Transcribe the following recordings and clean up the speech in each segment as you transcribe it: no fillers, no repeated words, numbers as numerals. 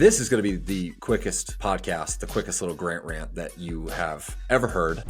This is going to be the quickest podcast, the quickest little Grant rant that you have ever heard.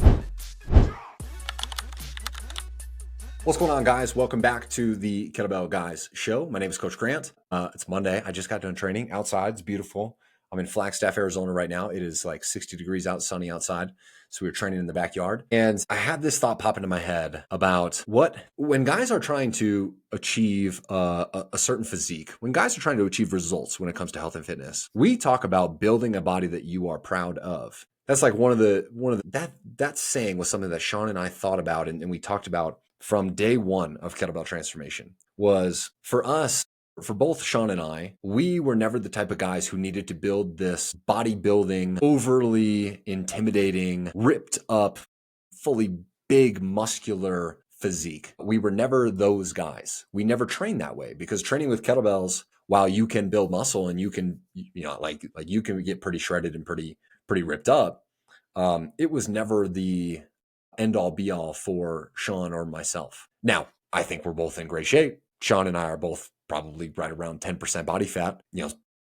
What's going on, guys? Welcome back to the Kettlebell Guys Show. My name is Coach Grant. It's Monday. I just got done training outside. It's beautiful. I'm in Flagstaff, Arizona right now. It is like 60 degrees out, sunny outside. So we were training in the backyard. And I had this thought pop into my head about when guys are trying to achieve a certain physique, when guys are trying to achieve results when it comes to health and fitness, we talk about building a body that you are proud of. That's like that saying was something that Sean and I thought about and we talked about from day one of Kettlebell Transformation. Was for us, for both Sean and I, we were never the type of guys who needed to build this bodybuilding, overly intimidating, ripped up, fully big, muscular physique. We were never those guys. We never trained that way because training with kettlebells, while you can build muscle and you can, like you can get pretty shredded and pretty ripped up, it was never the end all be all for Sean or myself. Now, I think we're both in great shape. Sean and I are both probably right around 10% body fat.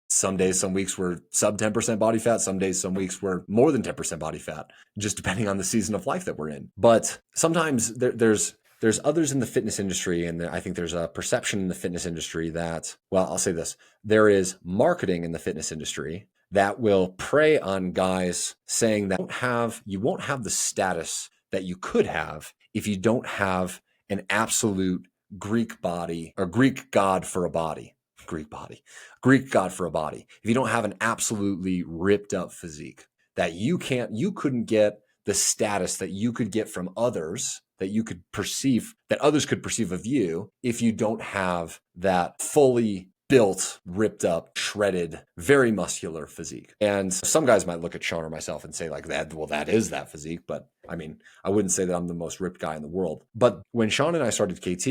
Some days, some weeks we're sub 10% body fat. Some days, some weeks we're more than 10% body fat, just depending on the season of life that we're in. But sometimes there's others in the fitness industry, and I think there's a perception in the fitness industry that, well, I'll say this, there is marketing in the fitness industry that will prey on guys saying that you won't have the status that you could have if you don't have an absolute Greek body or Greek god for a body. Greek god for a body. If you don't have an absolutely ripped up physique, that you couldn't get the status that you could get from others, that others could perceive of you if you don't have that fully built, ripped up, shredded, very muscular physique. And some guys might look at Sean or myself and say like that, well, that is that physique. But I mean, I wouldn't say that I'm the most ripped guy in the world. But when Sean and I started KT,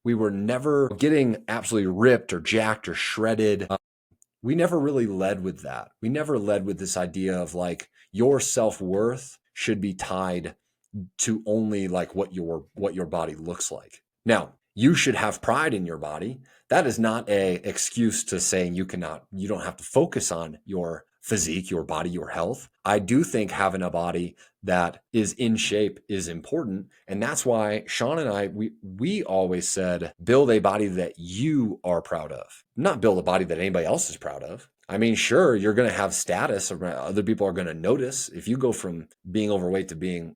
we were never getting absolutely ripped or jacked or shredded. We never really led with that. We never led with this idea of like your self-worth should be tied to only like what your body looks like. Now, you should have pride in your body. That is not an excuse to saying you don't have to focus on your physique, your body, your health. I do think having a body that is in shape is important. And that's why Sean and I, we always said, build a body that you are proud of, not build a body that anybody else is proud of. I mean, sure, you're going to have status. Other people are going to notice. If you go from being overweight to being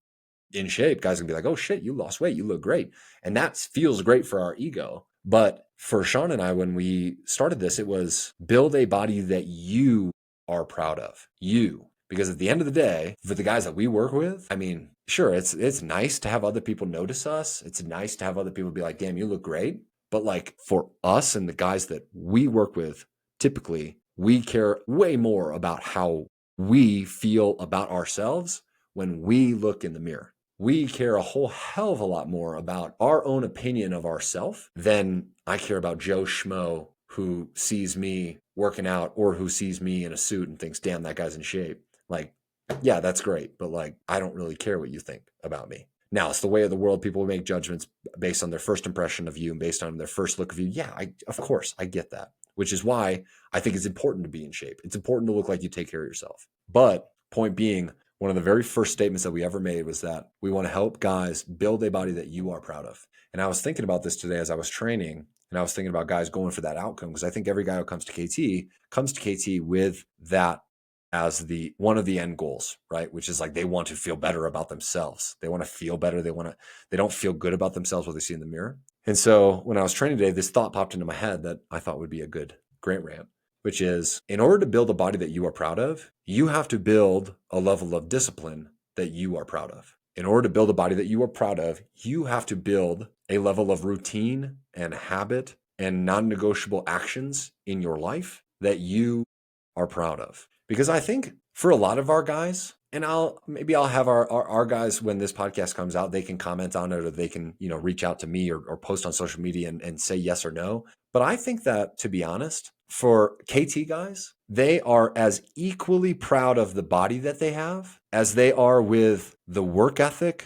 in shape, guys are gonna be like, oh shit, you lost weight, you look great. And that feels great for our ego. But for Sean and I, when we started this, it was build a body that you are proud of. You. Because at the end of the day, for the guys that we work with, I mean, sure, it's nice to have other people notice us. It's nice to have other people be like, damn, you look great. But like for us and the guys that we work with, typically, we care way more about how we feel about ourselves when we look in the mirror. We care a whole hell of a lot more about our own opinion of ourselves than I care about Joe Schmo who sees me working out or who sees me in a suit and thinks, damn, that guy's in shape. Like, yeah, that's great. But like, I don't really care what you think about me. Now, it's the way of the world. People make judgments based on their first impression of you and based on their first look of you. Yeah, of course, I get that, which is why I think it's important to be in shape. It's important to look like you take care of yourself. But point being, one of the very first statements that we ever made was that we want to help guys build a body that you are proud of. And I was thinking about this today as I was training, and I was thinking about guys going for that outcome, because I think every guy who comes to KT with that as one of the end goals, right? Which is like they want to feel better about themselves. They want to feel better. They don't feel good about themselves what they see in the mirror. And so when I was training today, this thought popped into my head that I thought would be a good Grant rant, which is, in order to build a body that you are proud of, you have to build a level of discipline that you are proud of. In order to build a body that you are proud of, you have to build a level of routine and habit and non-negotiable actions in your life that you are proud of. Because I think for a lot of our guys, and I'll have our guys, when this podcast comes out, they can comment on it, or they can, reach out to me or post on social media and say yes or no. But I think that, to be honest, for KT guys, they are as equally proud of the body that they have as they are with the work ethic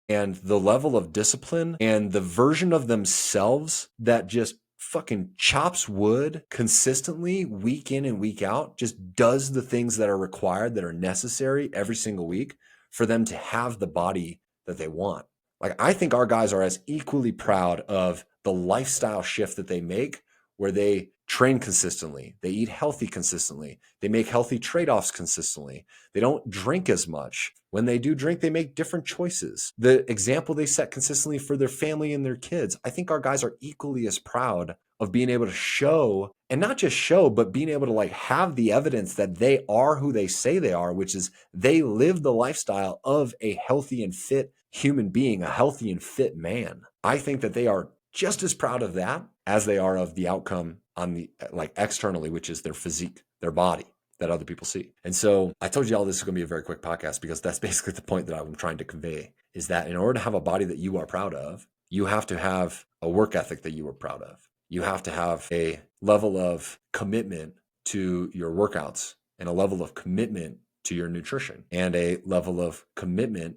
and the level of discipline and the version of themselves that just fucking chops wood consistently week in and week out, just does the things that are required, that are necessary every single week for them to have the body that they want. Like, I think our guys are as equally proud of the lifestyle shift that they make, where they train consistently, they eat healthy consistently, they make healthy trade-offs consistently, they don't drink as much. When they do drink, they make different choices. The example they set consistently for their family and their kids. I think our guys are equally as proud of being able to show, and not just show, but being able to like have the evidence that they are who they say they are, which is they live the lifestyle of a healthy and fit human being, a healthy and fit man. I think that they are just as proud of that as they are of the outcome on the like externally, which is their physique, their body that other people see. And so I told you all this is going to be a very quick podcast because that's basically the point that I'm trying to convey, is that in order to have a body that you are proud of, you have to have a work ethic that you are proud of. You have to have a level of commitment to your workouts and a level of commitment to your nutrition and a level of commitment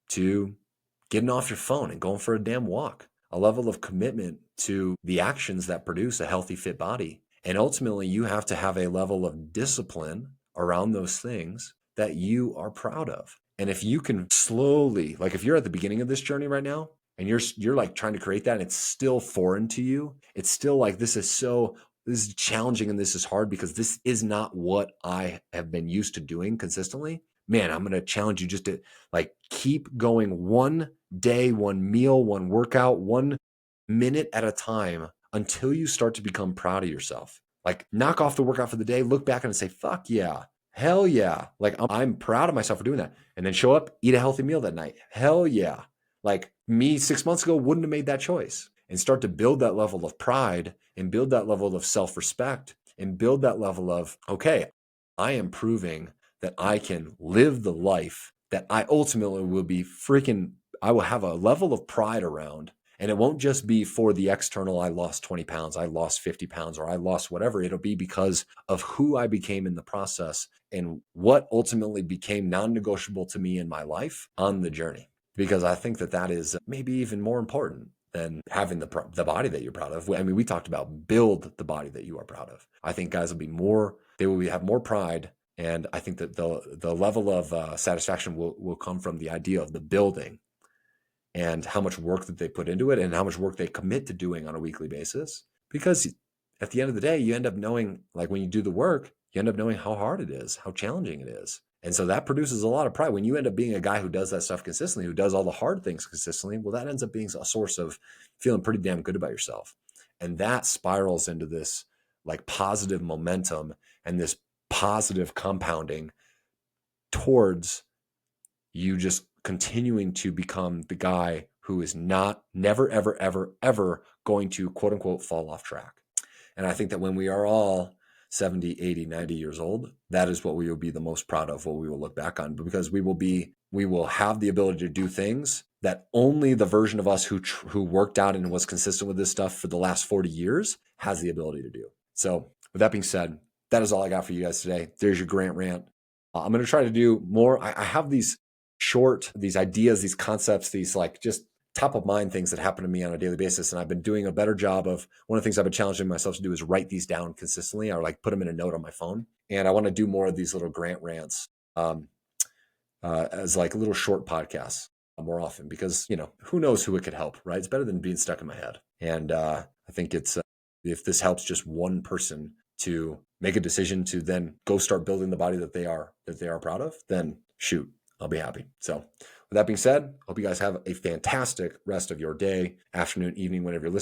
to getting off your phone and going for a damn walk, a level of commitment to the actions that produce a healthy, fit body. And ultimately, you have to have a level of discipline around those things that you are proud of. And if you can slowly, like if you're at the beginning of this journey right now and you're like trying to create that and it's still foreign to you, it's still like, this is challenging and this is hard because this is not what I have been used to doing consistently. Man, I'm going to challenge you just to like keep going one day, one meal, one workout, 1 minute at a time until you start to become proud of yourself. Like knock off the workout for the day, look back and say, fuck yeah, hell yeah. Like I'm proud of myself for doing that. And then show up, eat a healthy meal that night. Hell yeah. Like me 6 months ago wouldn't have made that choice. And start to build that level of pride and build that level of self-respect and build that level of, okay, I am proving that I can live the life that I ultimately will be I will have a level of pride around. And it won't just be for the external, I lost 20 pounds, I lost 50 pounds, or I lost whatever. It'll be because of who I became in the process and what ultimately became non-negotiable to me in my life on the journey. Because I think that is maybe even more important than having the body that you're proud of. I mean, we talked about build the body that you are proud of. I think guys will have more pride. And I think that the level of satisfaction will come from the idea of the building and how much work that they put into it and how much work they commit to doing on a weekly basis. Because at the end of the day, you end up knowing, like when you do the work, you end up knowing how hard it is, how challenging it is. And so that produces a lot of pride. When you end up being a guy who does that stuff consistently, who does all the hard things consistently, well, that ends up being a source of feeling pretty damn good about yourself. And that spirals into this like positive momentum and this positive compounding towards you just continuing to become the guy who is never, ever, ever, ever going to quote unquote fall off track. And I think that when we are all 70, 80, 90 years old, that is what we will be the most proud of, what we will look back on, because we will have the ability to do things that only the version of us who worked out and was consistent with this stuff for the last 40 years has the ability to do. So with that being said, that is all I got for you guys today. There's your Grant rant. I'm going to try to do more. I have these ideas, these concepts, these like just top of mind things that happen to me on a daily basis. And I've been doing a better job of, one of the things I've been challenging myself to do is write these down consistently, or like put them in a note on my phone. And I want to do more of these little Grant rants as like little short podcasts more often, because, who knows who it could help, right? It's better than being stuck in my head. And I think it's, if this helps just one person to make a decision to then go start building the body that they are proud of, then shoot, I'll be happy. So with that being said, hope you guys have a fantastic rest of your day, afternoon, evening, whenever you're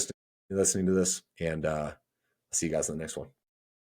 listening to this. And I'll see you guys in the next one.